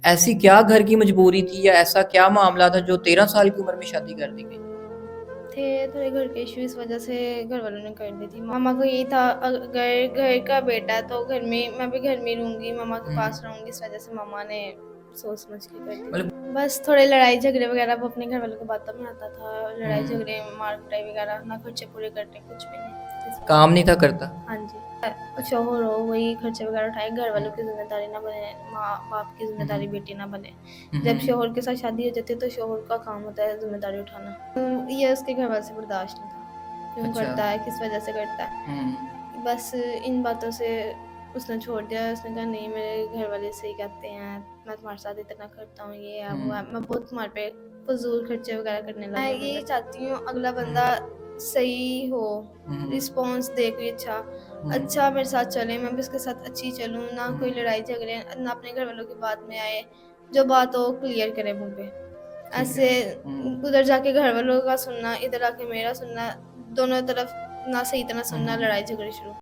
ऐसी क्या घर की मजबूरी थी या ऐसा क्या मामला था जो 13 साल की उम्र में शादी कर दी गई? थे थोड़े घर के इश्यू इस वजह से घर वालों ने कर दी थी। मामा को यही था अगर घर का बेटा है तो घर में मैं भी घर में रहूँगी, मामा के हुँ, पास रहूँगी, इस वजह से मामा ने सोच समझ के कर दी मतलब थी। बस थोड़े लड़ाई झगड़े वगैरह वो अपने घर वालों की बातों में आता था, लड़ाई हुँ, झगड़े, मार पिटाई वगैरह, ना खर्चे पूरे करने कुछ भी नहीं। इस काम नहीं था करता? हाँ जी। शौहर हो वही खर्चे वगैरह उठाए, घर हुँ, वालों की ज़िम्मेदारी ना बने, माँ-बाप की हुँ, ज़िम्मेदारी बेटी ना बने। हुँ, जब हुँ, शौहर के साथ शादी हो जाती है तो शौहर का काम होता है ज़िम्मेदारी उठाना। ये उसके घर वालों से बर्दाश्त नहीं था। क्यों अच्छा, करता है, किस वजह से करता है। हुँ, बस इन बातों से उसने छोड़ दिया, उसने कहा नहीं मेरे घर वाले सही कहते हैं, मैं तुम्हारे साथ इतना करता हूँ, ये है, वो है, हुँ, मैं बहुत तुम्हारे पे फ़िज़ूल खर्चे वगैरह करने लगी। मैं यही चाहती हूँ अगला हुँ, बंदा सही हो, हुँ, रिस्पॉन्स दे कोई अच्छा, हुँ, अच्छा मेरे साथ चले, मैं भी उसके साथ अच्छी चलूँ, ना हुँ, कोई लड़ाई झगड़े, ना अपने घर वालों की बात में आए, जो बात हो क्लियर करे मुँह पे। ठीक है। ऐसे हुँ, उधर जाके घर वालों का सुनना, इधर आके मेरा सुनना, दोनों तरफ ना सही तरह हुँ, सुनना, हुँ। लड़ाई झगड़े शुरू।